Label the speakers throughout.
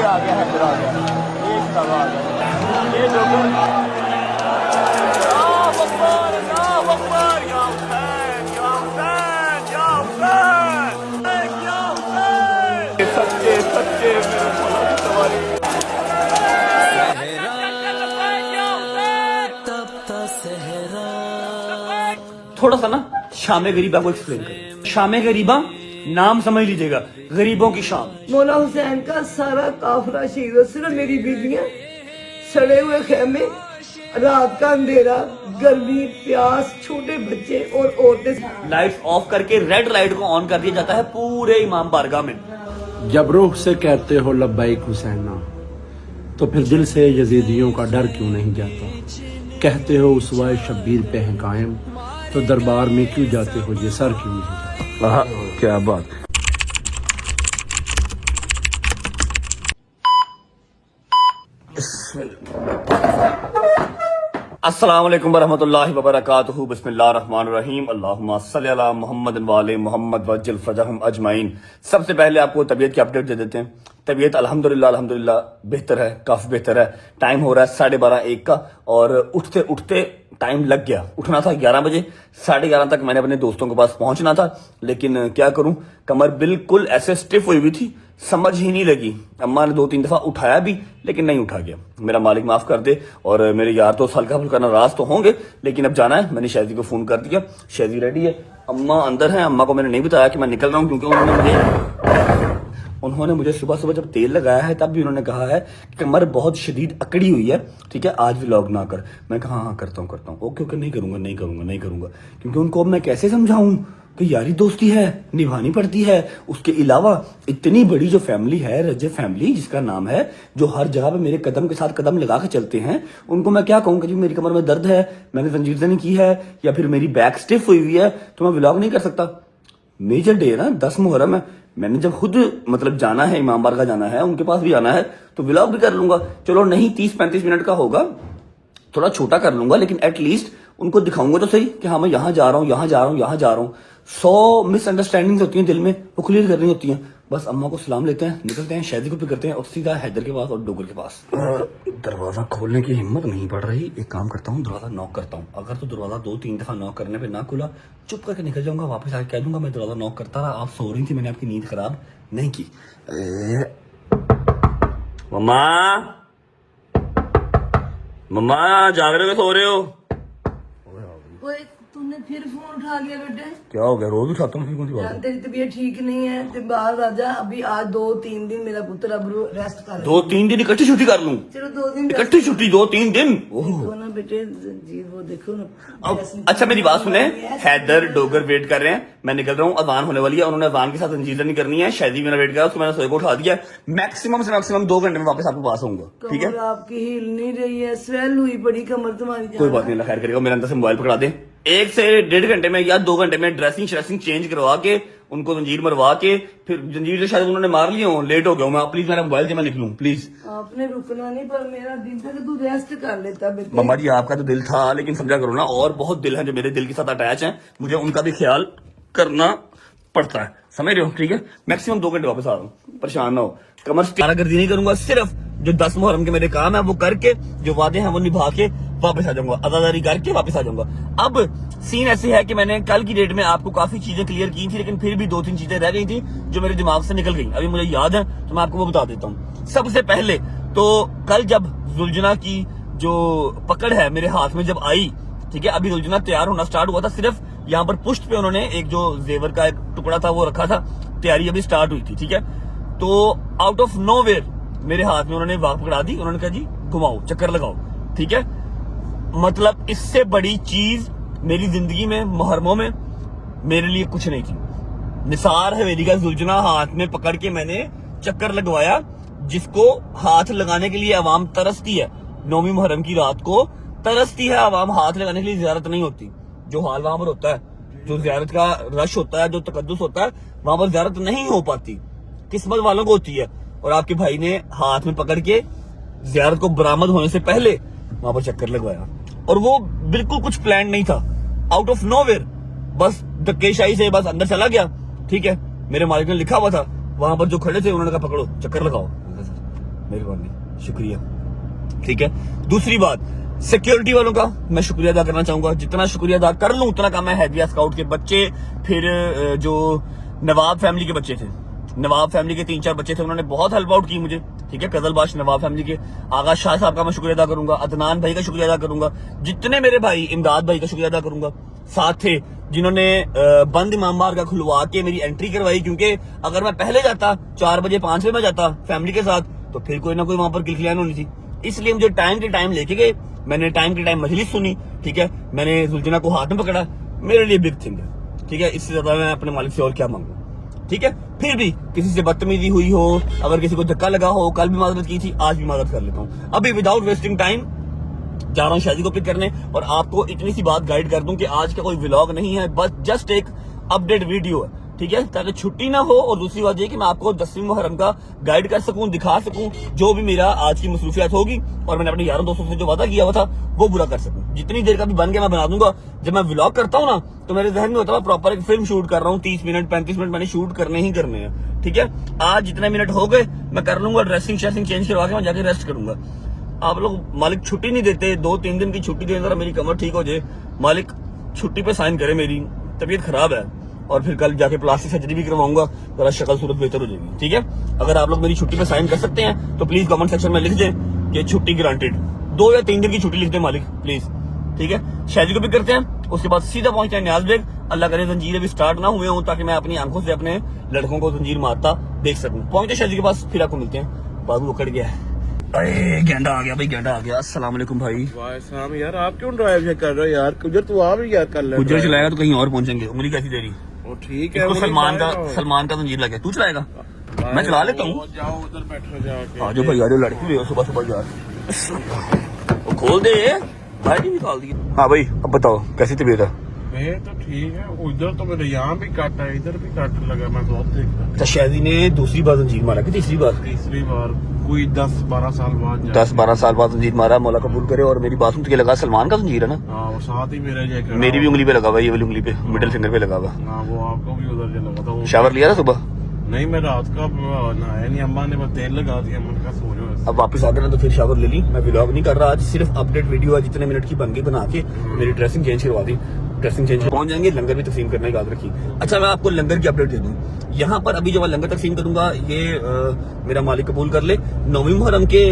Speaker 1: ये आ गया, हैदर आ गया, ये शराबा आ गया, ये डोगर। अल्लाह अकबर, अल्लाह अकबर, या हुसैन, या हुसैन, या हुसैन, या हुसैन। सच्चे सच्चे मेरे मौला की सवारी। थोड़ा सा ना शाम गरीबा को एक्सप्लेन करें। शाम गरीबा नाम समझ लीजिएगा, गरीबों की शाम।
Speaker 2: मौला हुसैन का सारा काफिला शहीद हो, सिर्फ मेरी बीवियां, सड़े हुए खेमे, रात का अंधेरा, गर्मी, प्यास, छोटे बच्चे और औरतें।
Speaker 1: लाइट्स ऑफ करके रेड लाइट को ऑन कर दिया जाता है पूरे इमाम बारगाह में।
Speaker 3: जब रूह से कहते हो लब्बैक हुसैना, तो फिर दिल से यजीदियों का डर क्यों नहीं जाता? कहते हो उसवाए शब्बीर पे हैं कायम, तो दरबार में क्यों जाते हो, ये सर क्यों नहीं जाता? क्या बात।
Speaker 1: अस्सलाम वालेकुम वरहमतुल्लाहि वबरकातुहू। बिस्मिल्लाहिर रहमानिर रहीम। अल्लाहुम्मा सल्ली अला मुहम्मद वाले मोहम्मद वज्जल फजहम अजमाइन। सबसे पहले आपको तबीयत की अपडेट दे देते हैं। तबीयत अल्हम्दुलिल्लाह बेहतर है, काफी बेहतर है। टाइम हो रहा है 12:30-1 का, और उठते उठते टाइम लग गया। उठना था 11 बजे, 11:30 तक मैंने अपने दोस्तों के पास पहुंचना था, लेकिन क्या करूं, कमर बिल्कुल ऐसे स्टिफ हुई हुई थी, समझ ही नहीं लगी। अम्मा ने 2-3 दफा उठाया भी, लेकिन नहीं उठा गया। मेरा मालिक माफ कर दे, और मेरे यार तो हल्का फुल्का नाराज तो होंगे, लेकिन अब जाना है। मैंने शहजी को फोन कर दिया, शहजी रेडी है, अम्मा अंदर है। अम्मा को मैंने नहीं बताया कि मैं निकल रहा हूँ, क्योंकि उन्होंने मुझे सुबह सुबह जब तेल लगाया है तब भी उन्होंने कहा है कि कमर बहुत शदीद अकड़ी हुई है, ठीक है, आज व्लॉग ना कर। मैं कहा हाँ करता हूँ। ओके नहीं करूंगा, क्योंकि उनको अब मैं कैसे समझाऊं कि यारी दोस्ती है, निभानी पड़ती है। उसके अलावा इतनी बड़ी जो फैमिली है, रजब फैमिली जिसका नाम है, जो हर जगह पे मेरे कदम के साथ कदम लगा के चलते हैं, उनको मैं क्या कहूँ कि जी मेरी कमर में दर्द है, मैंने जंजीरजनी की है, या फिर मेरी बैक स्टिफ हुई हुई है, तो मैं व्लॉग नहीं कर सकता। मेजर डे है ना, 10 मुहर्रम है। मैंने जब खुद मतलब जाना है, इमाम बारगाह जाना है, उनके पास भी जाना है, तो व्लॉग भी कर लूंगा। चलो नहीं 30-35 मिनट का होगा, थोड़ा छोटा कर लूंगा, लेकिन एटलीस्ट उनको दिखाऊंगा तो सही कि हाँ मैं यहाँ जा रहा हूँ। 100 मिसअंडरस्टैंडिंग्स होती हैं दिल में, वो क्लियर करनी होती हैं। बस अम्मा को सलाम लेते हैं, निकलते हैं, शादी को भी करते हैं, और सीधा हैदर के पास और डोगर के पास। दरवाजा खोलने की हिम्मत नहीं पड़ रही। एक काम करता हूँ, दरवाजा नॉक करता हूँ। अगर तो दरवाजा 2-3 दफा नॉक करने पे ना खुला, चुप करके निकल जाऊंगा, वापस आके कह दूंगा मैं दरवाजा नॉक करता रहा, आप सो रही थी, मैंने आपकी नींद खराब नहीं की। मम्मा जाग रहे हो, सो रहे हो?
Speaker 2: ओए तूने फिर फोन उठा लिया बेटे?
Speaker 1: क्या हो गया, रोज उठाता हूँ, कौन सी बात
Speaker 2: यार
Speaker 1: है?
Speaker 2: तेरी तबीयत ठीक नहीं है, तो बाहर राजा अभी आज 2-3 दिन मेरा पुत्र अब रेस्ट कर।
Speaker 1: 2-3 दिन इकट्ठी छुट्टी कर लूं?
Speaker 2: चलो 2 दिन
Speaker 1: इकट्ठी छुट्टी 2-3 दिन?
Speaker 2: देखो ना बेटे जी, वो देखो ना।
Speaker 1: अच्छा मेरी बात सुने, हैदर डोगर वेट कर रहे हैं, मैं निकल रहा हूँ, अजान होने वाली है, उन्होंने अजान के साथ अंजीजा नहीं करनी है। शादी मेरा वेट कर, उसको मैंने सोए को उठा दिया। मैक्सिमम से मैक्सिमम 2 घंटे में वापस आपके पास आऊंगा, ठीक है?
Speaker 2: कमर आपकी हिल नहीं रही है, स्वेल हुई पड़ी कमर तुम्हारी।
Speaker 1: कोई बात नहीं, अल्लाह खैर करेगा। मेरे अंदर से मोबाइल पकड़ा दे, 1 से 1.5 घंटे में या 2 घंटे में ड्रेसिंग चेंज करवा के, उनको जंजीर मरवा के, फिर जंजीर तो शायद उन्होंने मार लिए हो, लेट हो गया मैं। प्लीज मेरा मोबाइल से मैं निकलूं प्लीज।
Speaker 2: आपने रुकना नहीं, पर मेरा दिल था कि तू रेस्ट कर लेता बेटे।
Speaker 1: मम्मा जी आपका तो दिल था, लेकिन समझा करो ना, और बहुत दिल है जो मेरे दिल के साथ अटैच है, मुझे उनका भी ख्याल करना पड़ता है, समझ रहे हो? ठीक है, मैक्सिमम 2 घंटे वापस आ रहा हूँ, परेशान ना हो। कमर गर्दी नहीं करूंगा, सिर्फ जो 10 मुहर्रम के मेरे काम है वो करके, जो वादे हैं वो निभा के वापस आ जाऊंगा, अदादारी करके वापस आ जाऊंगा। अब सीन ऐसे है कि मैंने कल की डेट में आपको काफी चीजें क्लियर की थी, लेकिन फिर भी 2-3 चीजें रह गई थी जो मेरे दिमाग से निकल गई, अभी मुझे याद है, तो मैं आपको वो बता देता हूँ। सबसे पहले तो कल जब जुलझना की जो पकड़ है मेरे हाथ में जब आई, ठीक है, अभी जुलझना तैयार होना स्टार्ट हुआ था, सिर्फ यहाँ पर पुष्ट पे उन्होंने एक जो जेवर का एक टुकड़ा था वो रखा था, तैयारी अभी स्टार्ट हुई थी, ठीक है। तो आउट ऑफ नोवेयर मेरे हाथ में उन्होंने वाक पकड़ा दी, उन्होंने कहा जी घुमाओ, चक्कर लगाओ, ठीक है। मतलब इससे बड़ी चीज मेरी जिंदगी में, मुहर्रमों में मेरे लिए कुछ नहीं थी। निसार हवेली का जुलझना हाथ में पकड़ के मैंने चक्कर लगवाया, जिसको हाथ लगाने के लिए अवाम तरसती है। 9वीं मुहर्रम की रात को तरसती है अवाम, हाथ लगाने के लिए ज़ियारत नहीं होती। जो हाल वहां पर होता है, जो ज़ियारत का रश होता है, जो तकद्दुस होता है, वहां पर ज़ियारत नहीं हो पाती, किस्मत वालों को होती है। और आपके भाई ने हाथ में पकड़ के ज़ियारत को बरामद होने से पहले वहां पर चक्कर लगवाया, और वो बिल्कुल कुछ प्लान नहीं था, आउट ऑफ नोवेयर, बस धक्केशाही से बस अंदर चला गया, ठीक है। मेरे मालिक ने लिखा हुआ था वहां पर, जो खड़े थे उन्होंने कहा पकड़ो, चक्कर लगाओ। मेहरबानी, शुक्रिया। ठीक है, दूसरी बात, सिक्योरिटी वालों का मैं शुक्रिया अदा करना चाहूंगा। जितना शुक्रिया अदा कर लूं उतना कम है। हैदरिया स्काउट के बच्चे, फिर जो नवाब फैमिली के बच्चे थे, नवाब फैमिली के 3-4 बच्चे थे, उन्होंने बहुत हेल्प आउट की मुझे। ठीक है, कजलबाश नवाब फैमिली के आगा शाह साहब का मैं शुक्रिया अदा करूंगा, अदनान भाई का शुक्रिया अदा करूंगा, जितने मेरे भाई, इमदाद भाई का शुक्रिया अदा करूंगा। साथ थे जिन्होंने बंद इमाम बार का खुलवा के मेरी एंट्री करवाई, क्योंकि अगर मैं पहले जाता 4 बजे 5 बजे में जाता फैमिली के साथ तो फिर कोई ना कोई वहां पर किलखिलान होनी थी। इसलिए मुझे टाइम के टाइम लेके गए, मैंने टाइम के टाइम मजलिस सुनी। ठीक है, मैंने जुलजना को हाथ में पकड़ा, मेरे लिए बिग थिंग है। ठीक है, इससे ज्यादा मैं अपने मालिक से और क्या मांगू। ठीक है, फिर भी किसी से बदतमीजी हुई हो, अगर किसी को धक्का लगा हो, कल भी माजरत की थी, आज भी माजरत कर लेता हूँ। अभी विदाउट वेस्टिंग टाइम जा रहा हूँ शादी को पिक करने, और आपको इतनी सी बात गाइड कर दूं कि आज का कोई व्लॉग नहीं है, बस जस्ट एक अपडेट वीडियो है। ठीक है, ताकि छुट्टी ना हो, और दूसरी बात ये कि मैं आपको 10वीं मुहर्रम का गाइड कर सकूं, दिखा सकूं, जो भी मेरा आज की मसरूफियात होगी, और मैंने अपने यारों दोस्तों से जो वादा किया हुआ था वो पूरा कर सकूं। जितनी देर का भी बन गया मैं बना दूंगा। जब मैं व्लॉग करता हूँ ना तो मेरे जहन में होता है प्रॉपर एक फिल्म शूट कर रहा हूँ, 30 मिनट 35 मिनट मैंने शूट करने ही करने हैं। ठीक है, आज जितने मिनट हो गए मैं कर लूंगा, ड्रेसिंग शेसिंग चेंज करवा के मैं जाके रेस्ट करूंगा। आप लोग मालिक छुट्टी नहीं देते, 2-3 दिन की छुट्टी दे, जरा मेरी कमर ठीक हो जाए, मालिक छुट्टी पे साइन करे, मेरी तबीयत खराब है, और फिर कल जाके प्लास्टिक सर्जरी भी करवाऊंगा, जरा शक्ल सूरत बेहतर हो जाएगी। ठीक है, अगर आप लोग मेरी छुट्टी पे साइन कर सकते हैं तो प्लीज कमेंट सेक्शन में लिख दें कि छुट्टी ग्रांटेड। 2 या 3 दिन की छुट्टी लिख दें मालिक प्लीज। ठीक है, शादी को भी करते हैं, उसके बाद सीधा पहुंचते हैं न्याज बेग। अल्लाह करे जंजीरें भी स्टार्ट ना हुए हों, ताकि मैं अपनी आंखों से अपने लड़कों को जंजीर मारता देख सकूं। पहुंचते शादी के पास, फिर आपको मिलते हैं। बाबू उकड़ गया है, अरे गेंडा आ गया भाई, गेंडा आ गया। अस्सलाम वालेकुम भाई।
Speaker 3: वालेकुम यार, आप क्यों ड्राइव कर रहे हो यार? गुजर तू आप यार कर ले।
Speaker 1: गुजर चलाएगा तो कहीं और पहुंचेंगे, उंगली कैसी देरी।
Speaker 3: वो ठीक है,
Speaker 1: इसको सलमान का जंजीर लगे, तू चलाएगा? मैं चला लेता हूँ।
Speaker 3: जाओ उधर बैठो जाके।
Speaker 1: आ जाओ भाई, आ जाओ, लड़की भी हो सुबह सुबह यार। वो खोल दे भाई, नहीं निकाल दी। हाँ भाई, अब बताओ कैसी तबीयत है?
Speaker 3: मैं तो ठीक है, उधर तो मेरे यहाँ भी काटा है, इधर भी काट लगा, मैं बहुत देखता।
Speaker 1: अच्छा, शादी ने दूसरी बार जंजीर मारा कि तीसरी बार?
Speaker 3: तीसरी बार, कोई 10-12 साल बाद।
Speaker 1: 10-12 साल बाद जंजीर मारा, मौला कबूल करे। और मेरी बात सुन के लगा सलमान का जंजीर है ना?
Speaker 3: हाँ, वो साथ ही मेरे जैसा।
Speaker 1: मेरी भी उंगली पे लगा हुआ, ये वाली उंगली पे, मिडिल फिंगर पे लगा हुआ।
Speaker 3: हाँ, वो आपको भी उधर जो लगा था। वो
Speaker 1: शावर लिया था सुबह?
Speaker 3: नहीं, मैं रात का नहाया नहीं, अम्मा ने बस तेल लगा दिया, मन का सो जाओ।
Speaker 1: अब वापस आ गए ना तो फिर शावर ले ली। मैं व्लॉग नहीं कर रहा आज, सिर्फ अपडेट वीडियो है, जितने मिनट की बन गई बना के मेरी ड्रेसिंग चेंज करवा दी। ड्रेसिंग चेंज पहुंच जाएंगे, लंगर भी तकसीम करना याद रखिए। अच्छा, मैं आपको लंगर की अपडेट दे दूं। यहाँ पर अभी जो मैं लंगर तकसीम करूंगा, ये मेरा मालिक कबूल कर ले, 9वीं मुहर्रम के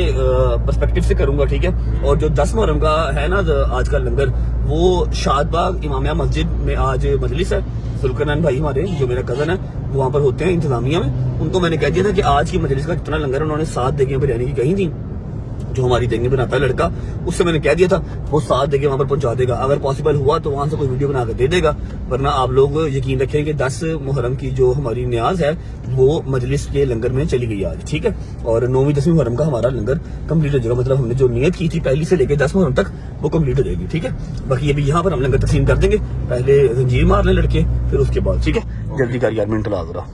Speaker 1: पर्सपेक्टिव से करूंगा। ठीक है, और जो 10 मुहर्रम का है ना आज का लंगर, वो शादबाग इमामिया मस्जिद में आज मजलिस है। सुल्करनैन भाई हमारे, जो मेरा कजन है, वो वहाँ पर होते हैं इंतजामिया में। उनको मैंने कह दिया था कि आज की मजलिस का जितना लंगर है, उन्होंने 7 देगियां बिरयानी की कही थी, जो हमारी देंगे बनाता है लड़का, उससे मैंने कह दिया था वो 7 देंगे वहां पर पहुंचा देगा। अगर पॉसिबल हुआ तो वहां से कोई वीडियो बनाकर दे देगा, वरना आप लोग यकीन रखें कि 10 मुहर्रम की जो हमारी न्याज है वो मजलिस के लंगर में चली गई आज। ठीक है, और 9वीं 10वीं मुहर्रम का हमारा लंगर कंप्लीट हो जाएगा। मतलब हमने जो नियत की थी पहली से लेकर 10 मुहर्रम तक, वो कंप्लीट हो जाएगी। ठीक है, बाकी अभी यहाँ पर हम लंगर तकसीम कर देंगे, पहले जंजीर मार लें लड़के, फिर उसके बाद। ठीक है, जल्दी कर यार, मिनट ला जरा।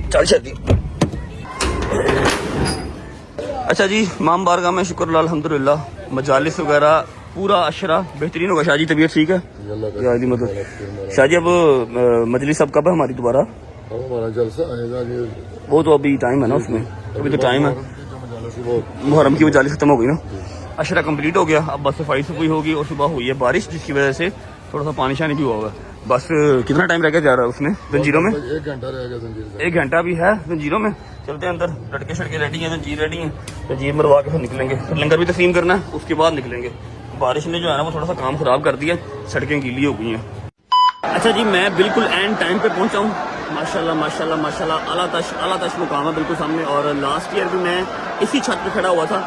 Speaker 1: चल शादी। अच्छा जी, इमाम बारगाह में शुक्र अल्हम्दुलिल्लाह, मजालिस वगैरह पूरा अशरा बेहतरीन होगा। शाहजी तबीयत ठीक है? मतलब शाहजी अब मजलिस अब कब है हमारी दोबारा?
Speaker 4: हमारा जलसा आएगा,
Speaker 1: वो तो अभी टाइम है ना, उसमें अभी तो टाइम है। मुहर्रम की मजालिस खत्म हो गई ना, अशरा कंप्लीट हो गया। अब बस सफाई सफाई होगी, और सुबह हुई है बारिश, जिसकी वजह से थोड़ा सा पानी शानी भी हुआ हुआ है। बस कितना टाइम रह गया जा रहा है उसमें जंजीरों में?
Speaker 4: 1 घंटा रह गया जंजीर।
Speaker 1: 1 घंटा भी है जंजीरों में। चलते हैं अंदर, लड़के शड़के रेडी हैं, जंजीर रेडी हैं, जंजीर मरवा के फिर निकलेंगे। फिर लंगर भी तस्लीम करना है, उसके बाद निकलेंगे। बारिश ने जो है ना वो थोड़ा सा काम खराब कर दिया, सड़कें गीली हो गई हैं। अच्छा जी, मैं बिल्कुल एंड टाइम पे पहुंचा हूँ। माशाल्लाह माशाल्लाह माशाल्लाह, आला तश मुकाम है बिल्कुल सामने। और लास्ट ईयर भी मैं इसी छत पे खड़ा हुआ था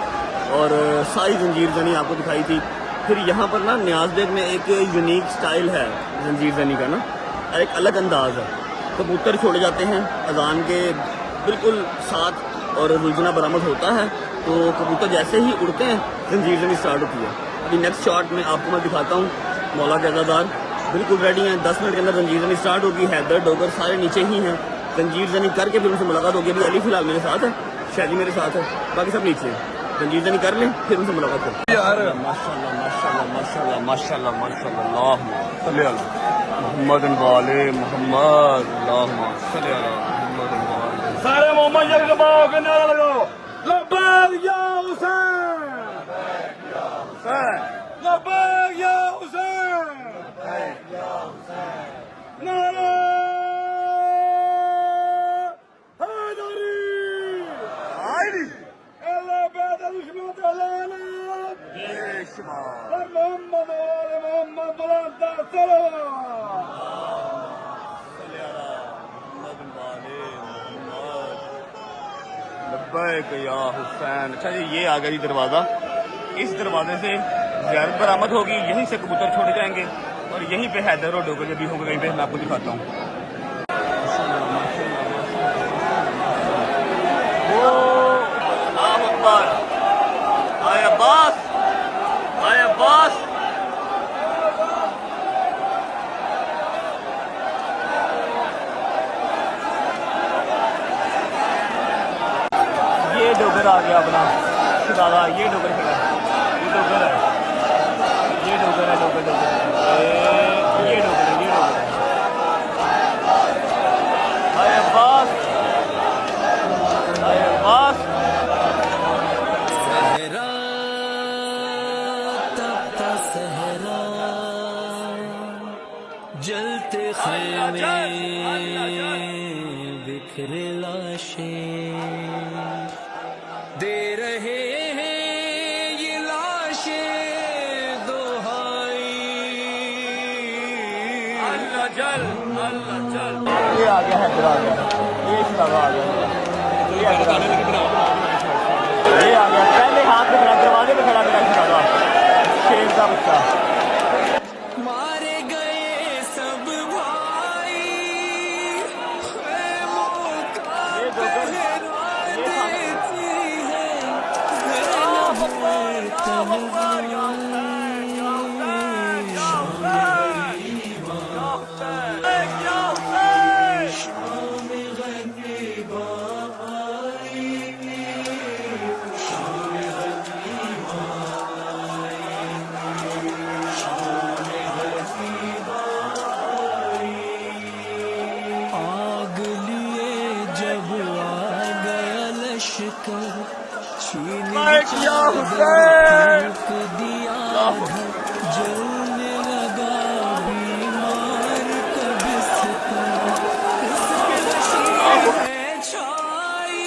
Speaker 1: और सारी जंजीर जनी आपको दिखाई थी। फिर यहाँ पर ना न्याज बेग में एक यूनिक स्टाइल है जंजीर जनी का ना, एक अलग अंदाज है। कबूतर छोड़े जाते हैं अजान के बिल्कुल साथ, और जुलजना बरामद होता है तो कबूतर जैसे ही उड़ते हैं जंजीर जनी स्टार्ट होती है। अभी नेक्स्ट शॉट में आपको मैं दिखाता हूँ। मौला के अज़ादार बिल्कुल रेडी हैं, 10 मिनट के अंदर जंजीर जनी स्टार्ट होगी। हैदर डोगर सारे नीचे ही हैं, जंजीर जनी करके फिर उनसे मुलाकात होगी। अभी अली फिलहाल मेरे साथ है, शादी मेरे साथ है, बाकी सब नीचे हैं। जंजीर जनी कर लें, फिर उनसे मुलाकात करें। यार माशाल्लाह माशाल्लाह माशाल्लाह माशाल्लाह माशाल्लाह अल्लाहुम्मा सल्ली अला मोहम्मद वाले मोहम्मद अल्लाहुम्मा सल्ली अला मोहम्मद वाले सारे मोहम्मद जब दबाओ के नारा लगाओ लब्बैक या हुसैन लब्बैक या हुसैन नारा हैदरी अल्लाह बैद दुश्मन तलाला मोहम्मद वाले मोहम्मद बुलंद लब्बैक या हुसैन। अच्छा जी ये आ गया जी दरवाज़ा, इस दरवाजे से ज़ियारत बरामद होगी, यहीं से कबूतर छोड़े जाएंगे और यहीं पे हैदर और डोगर भी होगा, कहीं पे मैं आपको दिखाता हूँ। आए अब्बास आए अब्बास ये डोगर आ गया अपना दादा, ये डोगर खड़ा है, ये डोगर है, ये डोगर है, डोगर डोगर ये डोगर है, ये डोगर है। आए अब्बास आए अब्बास
Speaker 5: जलते खेमे बिखरे लाशें दे रहे हैं ये लाशें दोहाई।
Speaker 1: अल्लाह जल ये आ गया है, इधर आ गया, ये शराबा आ गया, ये आ गया, पहले हाथ में खड़ा, दरवाजे पे खड़ा मेरा शराबा, शेर का बच्चा।
Speaker 5: मारे गए सब भाई खेमों का पहरा देती है आग लिए जब आ गया लश्कर छीन दिया जलने लगा बीमार का बिस्तर छाई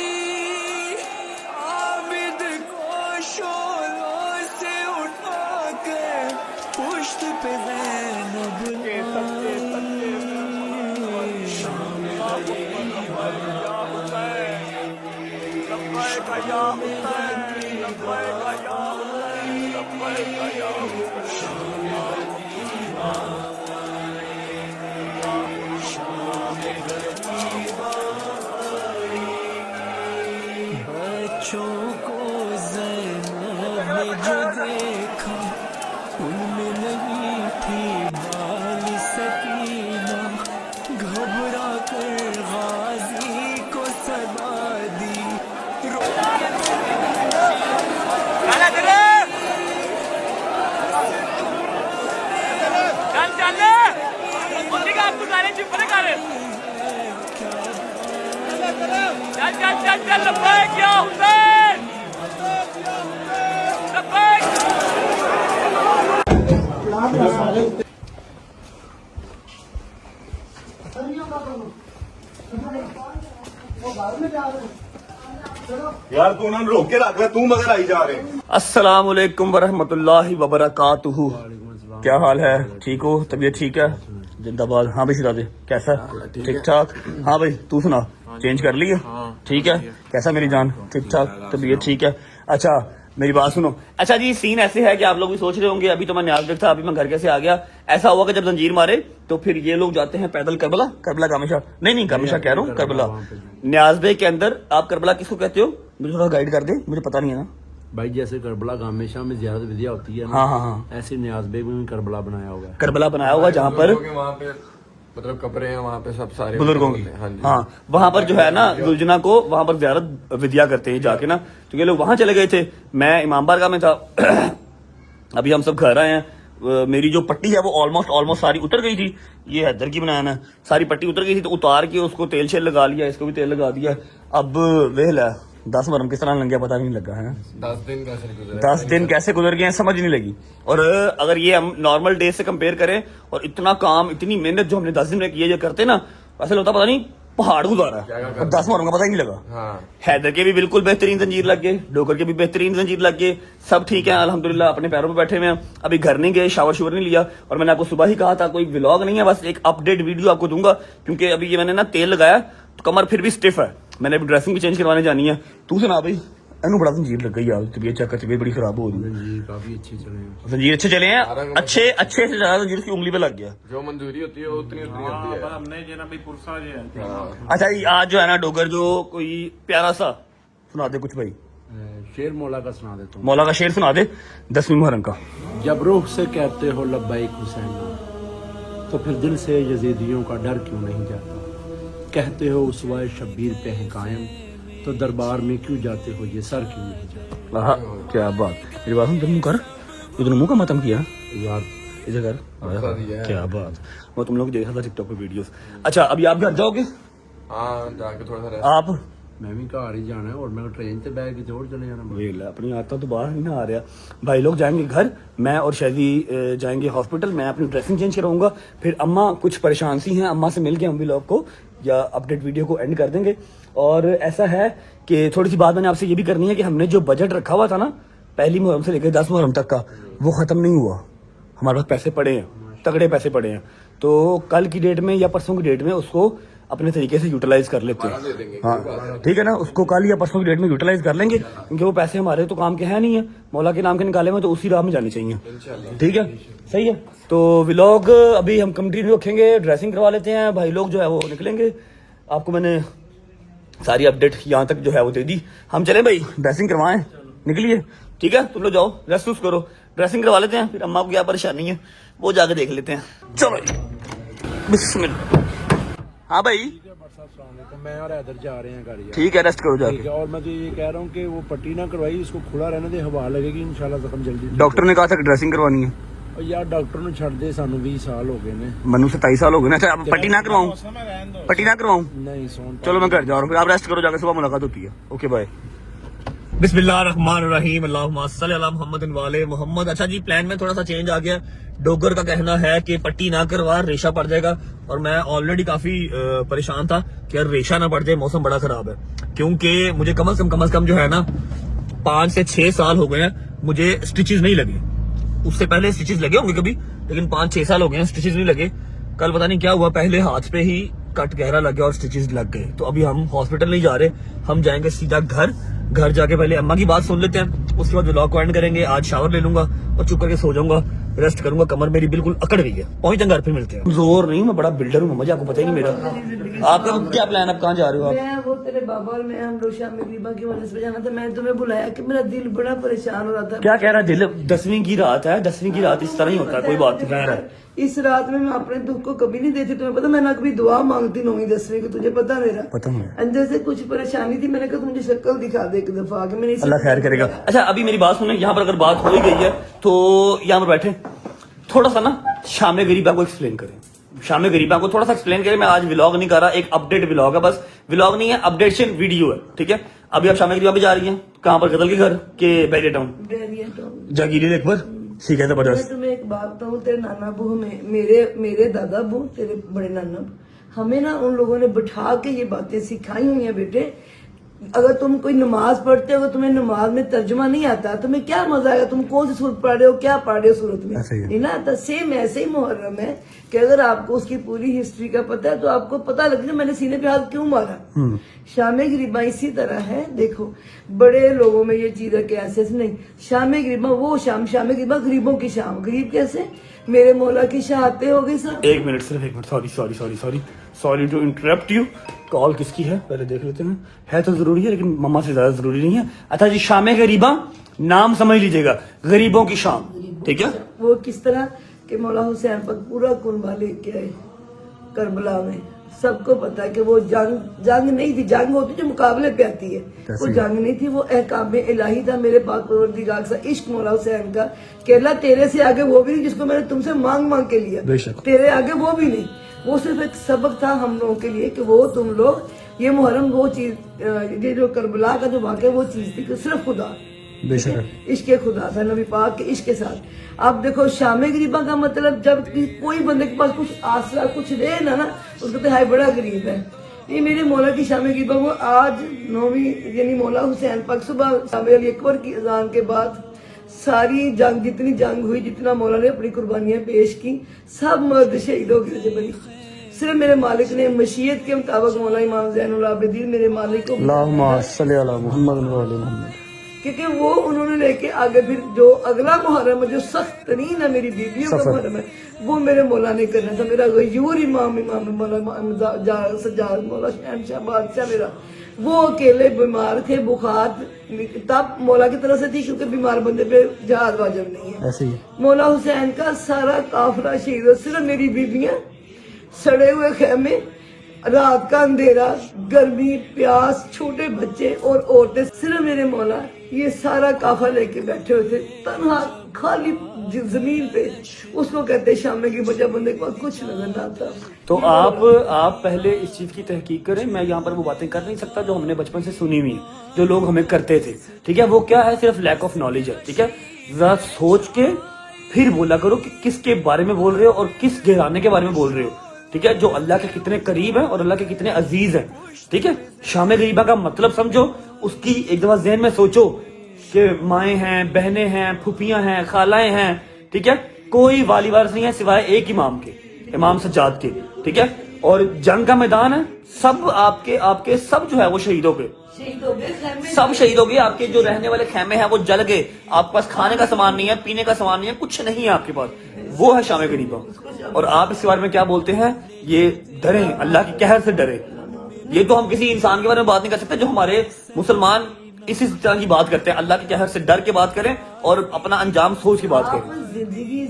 Speaker 5: आबिद को शोलों से उठा के पुश्त पे ज़ैनब बच्चों को ज़ैनब ने जो देखा उनमें नहीं थी बाल सकीना, घबरा कर गाजी को सदा दी
Speaker 1: चल लब्बैक या हुसैन लब्बैक।
Speaker 6: यार तू उन्होंने रोक के रख रहा, तू मगर आई जा रहे।
Speaker 1: अस्सलाम वालेकुम वरहमतुल्लाहि वबरकातुहू। क्या हाल है, ठीक हो, तबीयत ठीक है, जिंदाबाद। हाँ भाई सिराजे कैसा, ठीक ठाक। हाँ भाई तू सुना, चेंज कर लिया, ठीक है, कैसा मेरी जान, ठीक ठाक, तबीयत ठीक है। अच्छा मेरी बात सुनो। अच्छा जी सीन ऐसे है कि आप लोग भी सोच रहे होंगे अभी तो मैं न्याज था, अभी मैं घर कैसे आ गया। ऐसा हुआ कि जब जंजीर मारे तो फिर ये लोग जाते हैं पैदल करबला, करबला का हमेशा नहीं का हमेशा कह रहा हूँ, करबला न्याज बे के अंदर। आप करबला किसको कहते हो, मुझे थोड़ा गाइड कर दे, मुझे पता नहीं है ना
Speaker 3: भाई। जैसे करबला का हमेशा में जियारत विधिया होती है ना,
Speaker 1: हाँ हाँ हाँ,
Speaker 3: ऐसे न्याज बेग में भी करबला बनाया हुआ है।
Speaker 1: करबला बनाया हुआ जहाँ पर
Speaker 4: वहाँ पे मतलब कब्रें हैं, वहाँ पे सब सारे
Speaker 1: बुजुर्गों की,
Speaker 4: हाँ जी,
Speaker 1: हाँ वहाँ पर जो है ना दुलजना को वहाँ पर ज़ियारत विद्या करते हैं जाके ना। तो ये लोग वहाँ चले गए थे, मैं इमाम बारगाह में था अभी हम सब घर आए हैं। मेरी जो पट्टी है वो ऑलमोस्ट सारी उतर गई थी। ये हैदर की बनाना है, सारी पट्टी उतर गई थी तो उतार के उसको तेल शेल लगा लिया, इसको भी तेल लगा दिया। अब वेल है 10 मुहर्रम किस तरह लग गया पता भी नहीं लगा है।
Speaker 4: 10 दिन कैसे गुजरे?
Speaker 1: 10 दिन कैसे गुजर गए हैं समझ नहीं लगी। और अगर ये हम नॉर्मल डे से कंपेयर करें और इतना काम इतनी मेहनत जो हमने 10 दिन में की है ये करते ना, ऐसा लगता पता नहीं पहाड़ गुजारा है। और 10 मुहर्रम का पता ही नहीं लगा।
Speaker 4: हाँ।
Speaker 1: हैदर के भी बिल्कुल बेहतरीन जंजीर लग गए, डोगर के भी बेहतरीन जंजीर लग गए, सब ठीक है अल्हम्दुलिल्लाह, अपने पैरों पे बैठे हुए हैं। अभी घर नहीं गए, शावर शुवर नहीं लिया। और मैंने आपको सुबह ही कहा था कोई व्लॉग नहीं है, बस एक अपडेट वीडियो आपको दूंगा, क्योंकि अभी ये मैंने ना तेल लगाया तो कमर फिर भी स्टिफ है। मैंने अभी ड्रेसिंग भी चेंज करवाने जानी है। तू सुना भाई, एनू बड़ा जंजीर लग गई यार, तबीयत चेक कर, तबीयत बड़ी खराब हो रही है।
Speaker 3: जी काफी अच्छे चले हैं।
Speaker 1: जंजीर अच्छे चले हैं, अच्छे से ज्यादा जंजीर की उंगली पे लग गया।
Speaker 4: जो मंजूरी होती है वो उतनी होती है।
Speaker 1: अच्छा ये आज जो है ना डोगर जो कोई प्यारा सा सुना दे कुछ भाई,
Speaker 3: शेर मौला का सुना देता हूँ।
Speaker 1: मौला का शेर सुना दे 10वीं मुहर्रम का।
Speaker 3: जब रूह से कहते हो लब्बैक हुसैना, तो फिर दिल से यजीदियों का डर क्यों नहीं जाता। कहते हो उसवाए शब्बीर पे हैं कायम, तो दरबार में क्यों जाते हो ये सर क्यों नहीं जाता।
Speaker 1: आहा, क्या बात। मेरी बात सुन, तुम मुंह कर, इधर मुंह का मतम किया
Speaker 3: यार
Speaker 1: इधर कर।
Speaker 4: दिया है।
Speaker 1: क्या बात, वो तुम लोग देखा था टिकटॉक पे वीडियोस। अच्छा अभी आप घर जाओगे?
Speaker 4: हाँ जाके थोड़ा सा रेस्ट।
Speaker 1: आप
Speaker 3: मैं भी घर ही जाना है और मैं ट्रेन से बैग किसी और चले जाना।
Speaker 1: वेला अपनी आता तो बाहर नहीं ना आ रहा। भाई लोग जाएंगे घर, मैं और शैदी जाएंगे हॉस्पिटल। मैं अपनी ड्रेसिंग चेंज कराऊंगा, फिर अम्मा कुछ परेशान सी हैं, अम्मा से मिल के हम भी लोग को या अपडेट वीडियो को एंड कर देंगे। और ऐसा है कि थोड़ी सी बात मैंने आपसे ये भी करनी है कि हमने जो बजट रखा हुआ था ना पहली मुहर्रम से लेकर 10 मुहर्रम तक का, वो खत्म नहीं हुआ। हमारे पास पैसे पड़े हैं, तगड़े पैसे पड़े हैं। तो कल की डेट में या परसों की डेट में उसको अपने तरीके से यूटिलाइज कर लेते हैं। हाँ ठीक है ना, उसको कल या परसों की डेट में यूटिलाइज कर लेंगे, क्योंकि वो पैसे हमारे तो काम के हैं नहीं है, मौला के नाम के निकाले हुए तो उसी राह में जाने चाहिए। ठीक है, सही है। तो व्लॉग अभी हम कंटिन्यू रखेंगे, ड्रेसिंग करवा लेते हैं, भाई लोग जो है वो निकलेंगे। आपको मैंने सारी अपडेट यहाँ तक जो है वो दे दी। हम चले भाई, ड्रेसिंग करवाएं, निकलिए। ठीक है, तुम लोग जाओ रेस्ट वेस्ट करो, ड्रेसिंग करवा लेते हैं, फिर अम्मा को क्या परेशानी है वो जाके देख लेते हैं। चलो बिस्मिल्लाह। हाँ भाई
Speaker 3: तो मैं और हैदर जा रहे हैं गाड़ी।
Speaker 1: ठीक है, रेस्ट करो
Speaker 3: ठीक
Speaker 1: जाके।
Speaker 3: है, और मैं तो ये कह रहा हूँ कि वो पट्टी ना करवाई, इसको खुला रहने दे, हवा लगेगी इंशाल्लाह जख्म जल्दी।
Speaker 1: डॉक्टर ने कहा था कि ड्रेसिंग करवानी है।
Speaker 3: और यार डॉक्टर ने छड़ दे, सानू 20 साल हो गए ने।
Speaker 1: मनु 27 साल हो गए ना। अच्छा अब पट्टी ना करवाऊं, पट्टी ना करवाऊं?
Speaker 3: नहीं सोन
Speaker 1: चलो मैं घर जा रहा हूँ, फिर आप रेस्ट करो जाके, सुबह मुलाकात होती है। Okay bye. बिस्मिल्लाहिर्रहमानिर्रहीम, अल्लाहुम्मा सल्ली अला मुहम्मद वाले मोहम्मद। अच्छा जी, प्लान में थोड़ा सा चेंज आ गया। डोगर का कहना है कि पट्टी ना करवा, रेशा पड़ जाएगा। और मैं ऑलरेडी काफी परेशान था कि यार रेशा ना पड़ जाए, मौसम बड़ा खराब है। क्योंकि मुझे कम से कम जो है ना 5 से 6 साल हो गए हैं मुझे स्टिचेस नहीं लगे। उससे पहले स्टिचेस लगे होंगे कभी, लेकिन 5-6 साल हो गए हैं स्टिचेस नहीं लगे। कल पता नहीं क्या हुआ, पहले हाथ पे ही कट गहरा लग गया और स्टिचेस लग गए। तो अभी हम हॉस्पिटल नहीं जा रहे, हम जाएंगे सीधा घर जाके पहले अम्मा की बात सुन लेते हैं, उसके बाद व्लॉग को एंड करेंगे। आज शावर ले लूंगा और चुप करके सो जाऊंगा, रेस्ट करूंगा। कमर मेरी बिल्कुल अकड़ गई है। पहुंच घर, फिर मिलते हैं। जोर नहीं, मैं बड़ा बिल्डर हूँ, मुझे आपको पता ही नहीं मेरा। आपका क्या प्लान, आप कहाँ जा रहे हो? आप
Speaker 2: मैं वो तेरे बाबा और मैं हम लोग शाम में गरीबा की वजह से जाना था। मैंने तुम्हें बुलाया कि मेरा दिल बड़ा परेशान हो रहा था।
Speaker 1: क्या कह रहा है दिल? 10वीं की रात है, 10वीं की रात इस तरह ही होता है, कोई बात नहीं। कह रहा है
Speaker 2: इस रात में मैं अपने दुख को कभी नहीं देती, तुम्हें पता। मैं ना कभी दुआ मांगती 9वीं 10वीं को, तुझे पता मेरा।
Speaker 1: पता है
Speaker 2: अंदर से कुछ परेशानी थी, मैंने कहा तुम मुझे शक्ल दिखा दे एक दफा कि मैंने
Speaker 1: अल्लाह खैर करेगा। अच्छा अभी मेरी बात सुने, यहाँ पर अगर बात हो ही गई है तो यहाँ पर बैठे थोड़ा सा ना शाम गरीबा को एक्सप्लेन करें। शाम गरीबा को थोड़ा सा एक्सप्लेन करें। मैं आज व्लॉग नहीं कर रहा, एक अपडेट व्लॉग है, बस व्लॉग नहीं है, अपडेशन वीडियो है। ठीक है, अभी आप शाम गरीबा पे जा रही हैं, कहाँ पर? कदल के घर के बैरिया टाउन, जागीरी एक बार। ठीक है,
Speaker 2: मैं
Speaker 1: जबरदस्त।
Speaker 2: तुम्हें एक बात बताऊं, तेरे नाना बहू में मेरे दादा बहू, तेरे बड़े नाना, हमें ना उन लोगों ने बिठा के ये बातें सिखाई हुई हैं। बेटे अगर तुम कोई नमाज पढ़ते हो, तुम्हें नमाज में तर्जुमा नहीं आता, तुम्हें क्या मजा आएगा? तुम कौन सी सूरत पढ़ रहे हो, क्या पढ़ रहे हो सूरत में,
Speaker 1: ऐसे ही है।
Speaker 2: नहीं ना आता। सेम ऐसे ही मुहर्रम है कि अगर आपको उसकी पूरी हिस्ट्री का पता है तो आपको पता लगेगा मैंने सीने पे हाथ क्यों मारा। शाम गरीबा इसी तरह है। देखो बड़े लोगों में ये चीज है कि ऐसे नहीं। शाम गरीबा वो शाम गरीबा गरीबों की शाम। गरीब कैसे? मेरे मौला की शहादतें हो गई सर।
Speaker 1: एक मिनट, सिर्फ एक minute. Sorry to interrupt you. Call किसकी है पहले देख लेते हैं। है तो जरूरी है, लेकिन मम्मा से ज्यादा जरूरी नहीं है। अच्छा जी, शाम गरीबा नाम समझ लीजिएगा, गरीबों की शाम। ठीक है,
Speaker 2: वो किस तरह के मौला हुसैन पर पूरा कुनबा लेके आए। करबला में, सबको पता है कि वो जंग नहीं थी। जंग होती जो मुकाबले पे आती है, वो जंग नहीं थी, वो अहकाम इलाही था मेरे पाक परवरदिगार सा इश्क मौला हुसैन का कि अल्लाह तेरे से आगे वो भी नहीं जिसको मैंने तुमसे मांग मांग के लिया, तेरे आगे वो भी नहीं। वो सिर्फ एक सबक था हम लोगों के लिए कि वो तुम लोग ये मुहर्रम वो चीज, ये जो करबला का जो वाक़या वो चीज थी कि सिर्फ खुदा, इश्क खुदा था, नबी पाक के इश्क के साथ। आप देखो शामे गरीबा का मतलब जब कोई बंदे के पास कुछ आसरा कुछ रहे ना उसको तो हाय बड़ा गरीब है। ये मेरे मौला की शामे गरीबा को आज 9वीं यानी मौला हुसैन पाक सुबह शामे अली अकबर की अजान के बाद सारी जंग, जितनी जंग हुई, जितना मौला ने अपनी कुर्बानियां पेश की, सब मर्द शहीद हो गए थे बनी। सिर्फ मेरे मालिक ने मशीयत के मुताबिक मौला इमाम ज़ैनुल आबिदीन मेरे मालिक को, क्योंकि वो उन्होंने लेके आगे फिर जो अगला मुहर्रम है जो सख्त तरीन है मेरी बीवियों का मुहर्रम है, वो मेरे मौला ने करना था। मेरा गयूर इमाम मौला सज्जाद मौला शहनशाह बादशाह मेरा, वो अकेले बीमार थे, बुखार तब मौला की तरफ से थी क्योंकि बीमार बंदे पे जहाज वाजिब नहीं है। ऐसे ही मौला हुसैन का सारा काफिला शहीद हो, सिर्फ मेरी बीवियां सड़े हुए खेमे, रात का अंधेरा, गर्मी, प्यास, छोटे बच्चे और औरतें, सिर्फ मेरे मौला ये सारा काफा लेके बैठे हुए थे तन्हा खाली जमीन पे। उसको कहते शामे की वजह बंदे को कुछ नजर न आता।
Speaker 1: तो आप पहले इस चीज की तहकीक करें। मैं यहाँ पर वो बातें कर नहीं सकता जो हमने बचपन से सुनी हुई है, जो लोग हमें करते थे, ठीक है। वो क्या है, सिर्फ लैक ऑफ नॉलेज है, ठीक है। जरा सोच के फिर बोला करो कि किसके बारे में बोल रहे हो और किस घराने के बारे में बोल रहे हो, ठीक है। जो अल्लाह के कितने करीब है और अल्लाह के कितने अजीज है, ठीक है। शामे गरीबा का मतलब समझो, उसकी एक दफा ज़हन में सोचो कि माएँ हैं, बहनें हैं, फुफियां हैं, खालाएं हैं, ठीक है। कोई वाली वारिस नहीं है सिवाय एक इमाम के, इमाम सज्जाद के, ठीक है। और जंग का मैदान है, सब आपके सब जो है वो शहीद हो गए, सब शहीद हो गए। आपके जो रहने वाले खेमे हैं वो जल गए, आपके पास खाने का सामान नहीं है, पीने का सामान नहीं है, कुछ नहीं है आपके पास। वो है शामे गरीबा। और आप इसके बारे में क्या बोलते हैं, ये डरे, अल्लाह की कहर से डरे। ये तो हम किसी इंसान के बारे में बात नहीं कर सकते। जो हमारे मुसलमान इसी तरह की बात करते हैं, अल्लाह की कहर से डर के बात करें और अपना अंजाम सोच की बात करें।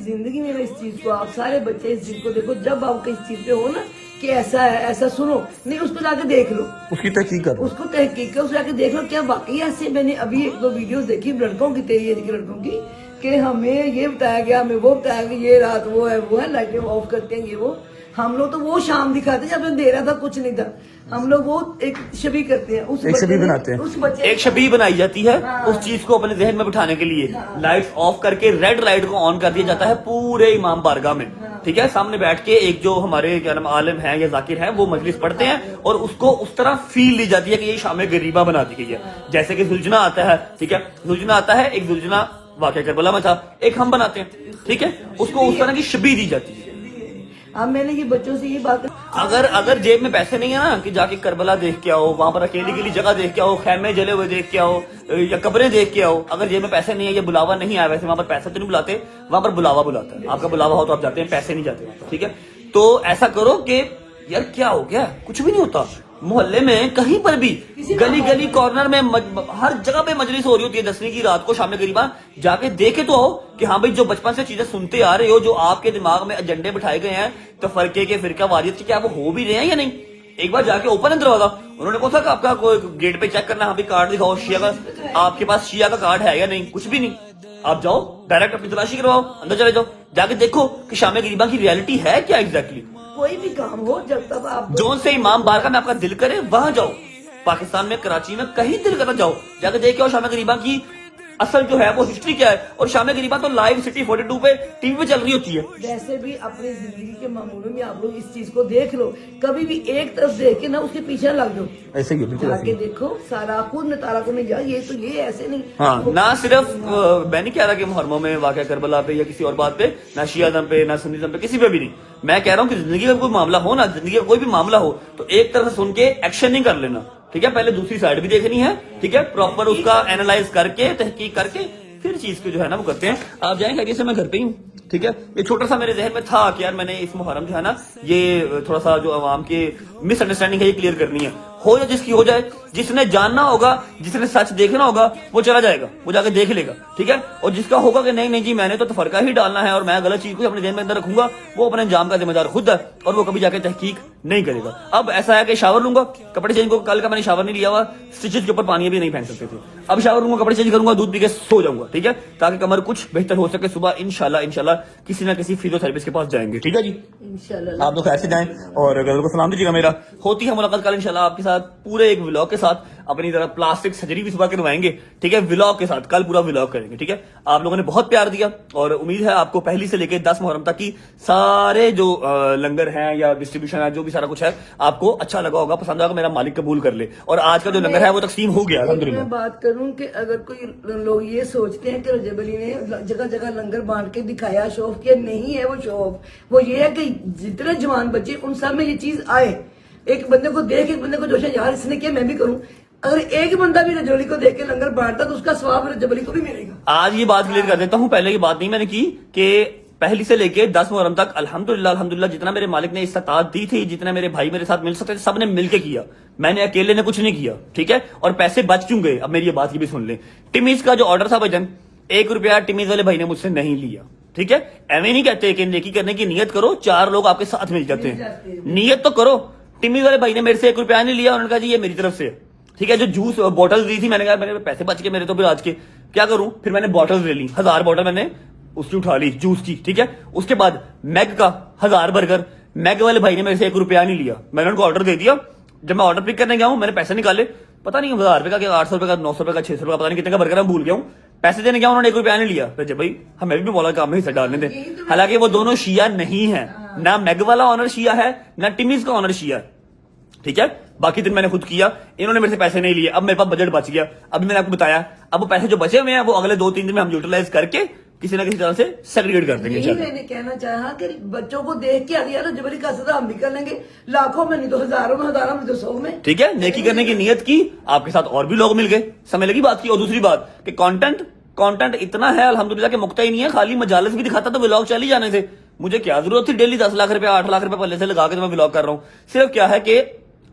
Speaker 2: जिंदगी में इस चीज को, आप सारे बच्चे इस चीज को देखो, जब आप इस चीज पे हो ना कि ऐसा है, ऐसा सुनो नहीं, उसको जाके देख लो,
Speaker 1: उसकी तहकीक करो,
Speaker 2: उसको तहकीक करो, उसको जाके देख लो क्या वाकई ऐसे। मैंने अभी 1-2 वीडियोस देखी लड़कों की, तेरी एज के लड़कों की, कि हमें ये बताया गया, हमें वो बताया गया, ये रात वो है, लाइटें ऑफ करते हैं, ये वो। हम लोग तो वो शाम दिखाते जब अंधेरा था, कुछ नहीं था। हम लोग वो एक शबी करते हैं,
Speaker 1: एक शबी बनाते हैं,
Speaker 2: उस बच्चे
Speaker 1: एक शबी बनाई जाती है। उस चीज को अपने जहन में बिठाने के लिए लाइट्स ऑफ करके रेड लाइट को ऑन कर दिया जाता है पूरे इमाम बारगाह में, ठीक है। सामने बैठ के एक जो हमारे क्या नाम आलिम है या जाकिर है, वो मजलिस पढ़ते हैं और उसको उस तरह फील ली जाती है कि ये शामे गरीबा बना दी गई है। जैसे कि जुलजना आता है, ठीक है, जुलजना आता है, एक जुलजना वाक़या करबला में था, एक हम बनाते हैं, ठीक है। उसको उस तरह की शबी दी जाती है।
Speaker 2: अब मैंने ये बच्चों से ये बात,
Speaker 1: अगर जेब में पैसे नहीं है ना कि जाके करबला देख के आओ, वहां पर अकेली जगह देख के आओ, खेमे जले हुए देख के आओ या कब्रें देख के आओ, अगर जेब में पैसे नहीं है, ये बुलावा नहीं आया, वैसे वहां पर पैसे तो नहीं बुलाते, वहां पर बुलावा बुलाता है। आपका बुलावा हो तो आप जाते हैं, पैसे नहीं जाते, ठीक है। तो ऐसा करो कि यार क्या हो गया, कुछ भी नहीं होता। मोहल्ले में कहीं पर भी, गली गली कॉर्नर में, हर जगह पे मजलिस हो रही होती है 10वीं की रात को शामे गरीबा, जाके देखे तो आओ कि हाँ भाई जो बचपन से चीजें सुनते आ रहे हो, जो आपके दिमाग में एजेंडे बिठाए गए हैं तो फरके के फिरका वारियत के, क्या वो हो भी रहे हैं या नहीं। एक बार जाके ओपन है दरवाजा, उन्होंने कहा था आपका कोई गेट पे चेक करना, हाँ भाई कार्ड दिखाओ शिया का, आपके पास शिया का कार्ड है या नहीं, कुछ भी नहीं। आप जाओ डायरेक्ट अपनी तलाशी करवाओ, अंदर चले जाओ, जाके देखो कि शामे गरीबा की रियलिटी है क्या एग्जैक्टली।
Speaker 2: कोई भी काम हो जब तक आप
Speaker 1: जोन से इमाम बारगाह में आपका दिल करे वहां जाओ, पाकिस्तान में कराची में कहीं दिल करता जाओ, जाके देख आओ शामे गरीबा की असल जो है वो हिस्ट्री क्या है। और शामे गरीबा तो लाइव सिटी 42 पे टीवी पे चल रही होती है।
Speaker 2: वैसे भी अपनी जिंदगी के मामलों में आप लोग इस चीज को देख लो, कभी भी एक तरफ देख के ना उसके पीछे लग जाओ,
Speaker 1: ऐसे ही
Speaker 2: जाके देखो सारा, खुद ने तारा को नहीं जा, ये तो ये ऐसे नहीं।
Speaker 1: हाँ, ना सिर्फ मैं नहीं कह रहा कि मुहर्रमों में वाक़या करबला पे या किसी और बात पे, ना शियाज़म पे ना सुन्नीज़म पे, किसी पे भी नहीं। मैं कह रहा हूँ कि जिंदगी का कोई मामला हो ना, जिंदगी का कोई भी मामला हो तो एक तरफ से सुन के एक्शन नहीं कर लेना, ठीक है। पहले दूसरी साइड भी देखनी है, ठीक है, प्रॉपर उसका एनालाइज करके तहकीक करके फिर चीज को जो है ना वो करते हैं। आप जाएंगे जैसे मैं घर पे ही हूँ, ठीक है। ये छोटा सा मेरे जहन में था कि यार मैंने इस मुहर्रम जो है ना, ये थोड़ा सा जो आवाम के मिसअंडरस्टैंडिंग है ये क्लियर करनी है। हो या जिसकी हो जाए, जिसने जानना होगा, जिसने सच देखना होगा, वो चला जाएगा, वो जाके देख लेगा, ठीक है। और जिसका होगा कि नहीं नहीं जी मैंने तो तफरका ही डालना है और मैं गलत चीज को अपने जेब में अंदर रखूंगा, वो अपने अंजाम का जिम्मेदार खुद है और वो कभी जाके तहकीक नहीं करेगा। अब ऐसा है कि शावर लूंगा, कपड़े चेंज को, कल का मैंने शावर नहीं लिया हुआ, स्टिचेस के ऊपर पानी भी नहीं फेंक सकते थे, अब शावर लूंगा, कपड़े चेंज करूंगा, दूध पी के सो जाऊंगा, ठीक है, ताकि कमर कुछ बेहतर हो सके। सुबह इंशाल्लाह किसी ना किसी फिजियोथेरेपिस्ट के पास जाएंगे, ठीक है जी।
Speaker 2: इंशाल्लाह
Speaker 1: आप लोग ऐसे जाएं और गजल को सलाम दीजिएगा मेरा। होती है मुलाकात कल इंशाल्लाह आपके साथ पूरे एक व्लॉग के साथ, अपनी तरह प्लास्टिक सर्जरी भी सुबह करवाएंगे, ठीक है, व्लॉग के साथ, कल पूरा व्लॉग करेंगे, ठीक है। आप लोगों ने बहुत प्यार दिया और उम्मीद है आपको पहली से लेकर 10 मुहर्रम तक की सारे जो लंगर हैं या डिस्ट्रीब्यूशन है, जो भी सारा कुछ है, आपको अच्छा लगा होगा, पसंद आएगा, मेरा मालिक कबूल कर ले। और आज का जो लंगर है वो तकसीम हो गया
Speaker 2: मैं
Speaker 1: अल्हम्दुलिल्लाह।
Speaker 2: बात करूं कि अगर कोई लोग ये सोचते हैं कि रजब अली ने जगह जगह लंगर बांट के दिखाया, शो ऑफ किया, नहीं है वो शो ऑफ, वो ये है कि जितने जवान बच्चे उन सब में ये चीज आए, एक बंदे को देख एक बंदे को जोश है यार इसने किया मैं भी करूं। अगर एक बंदा भी रजब अली को देख के लंगर बांटता तो उसका स्वाब रजब अली को भी मिलेगा।
Speaker 1: आज ये बात क्लियर कर देता हूं, पहले ये बात नहीं मैंने की कि पहली से लेके 10 मुहर्रम तक अल्हम्दुलिल्लाह जितना मेरे मालिक ने इस्तात दी थी, जितना मेरे भाई मेरे साथ मिल सकते थे, सबने मिलके किया, मैंने अकेले ने कुछ नहीं किया, ठीक है। और पैसे बच क्यों गए, अब मेरी ये बात भी सुन लें। टिमीज का जो ऑर्डर था भाईजान, 1 रुपया टिमीज वाले भाई ने मुझसे नहीं लिया, ठीक है। एवं नहीं कहते कि नेकी करने की नियत करो, 4 लोग आपके साथ मिल जाते हैं, नियत तो करो। टिमीज वाले भाई ने मेरे से 1 रुपया नहीं लिया, उन्होंने कहा जी ये मेरी तरफ से, ठीक है। जो जूस बॉटल दी थी, मैंने कहा मेरे पैसे बच गए मेरे, तो फिर आज के क्या करूं, फिर मैंने बॉटल्स ले ली, 1000 बॉटल मैंने उसकी उठा ली जूस की, ठीक है। उसके बाद मैग का 1000 बर्गर, मैग वाले भाई ने मेरे से 1 रुपया नहीं लिया, मैंने उनको ऑर्डर दे दिया। जब मैं ऑर्डर पिक करने गया हूं, मैंने पैसे निकाले, पता नहीं 1000 रुपए का, 800 रुपए का, 900 रुपए का, 600 रुपए का, पता नहीं कितने का बर्गर, मैं भूल गया हूं। पैसे देने गया, उन्होंने 1 रुपया नहीं लिया। तो जब भाई हमें भी बोला काम में हिस्सा डालने दे, हालांकि वो दोनों शिया नहीं है, ना मैग वाला ऑनर शिया है, ना टिमीज का ऑनर शिया है, ठीक है। बाकी दिन मैंने खुद किया, इन्होंने मेरे से पैसे नहीं लिए, अब मेरे पास बजट बच गया। अभी मैंने आपको बताया, अब वो पैसे जो बचे हुए हैं वो अगले 2-3 दिन में हम यूटिलाइज करके किसी ना किसी तरह से सेग्रीगेट कर देंगे
Speaker 2: यही
Speaker 1: इंशाल्लाह।
Speaker 2: मैंने कहना चाहा कि बच्चों को देख के यार रजब अली का सदा हम भी कर लेंगे, लाखों में नहीं तो हजारों में, हजारों में तो 100 में,
Speaker 1: ठीक है। नेकी करने की नियत की, आपके साथ और भी लोग मिल गए, समय लगी बात की। और दूसरी बात कि कंटेंट इतना है अल्हम्दुलिल्लाह कि मुक्ता ही नहीं है, खाली मजालिस भी दिखाता तो व्लॉग चल ही जाने थे। मुझे क्या जरूरत थी डेली 10 लाख रुपया 8 लाख रुपया पहले से लगा के तो मैं व्लॉग कर रहा हूँ। सिर्फ क्या है कि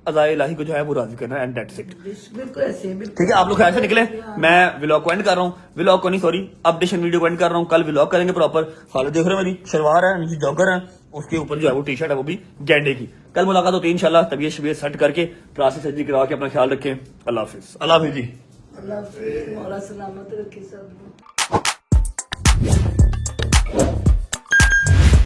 Speaker 1: अज़ाए इलाही को जो है वो राजी करना, एंड दैट्स इट,
Speaker 2: बिल्कुल ऐसे बिल्कुल।
Speaker 1: ठीक है। आप लोग ऐसे निकले, मैं व्लॉग को एंड कर रहा हूँ, व्लॉग को नहीं सॉरी अपडेशन वीडियो को एंड कर रहा हूँ। कल व्लॉग करेंगे प्रॉपर। खाली देख रहे हो मेरी शलवार है, नीचे जॉगर है, उसके ऊपर जो है वो टी शर्ट है, वो भी गैंडे की। कल मुलाकात होती है इंशाल्लाह। तबीयत शबीयत सेट करके प्लास्टिक सर्जरी करा के अपना ख्याल रखें। अल्लाह हाफिज। अल्लाह हाफिज जी।
Speaker 2: अल्लाह हाफिज़, मौला सलामत रखे सब।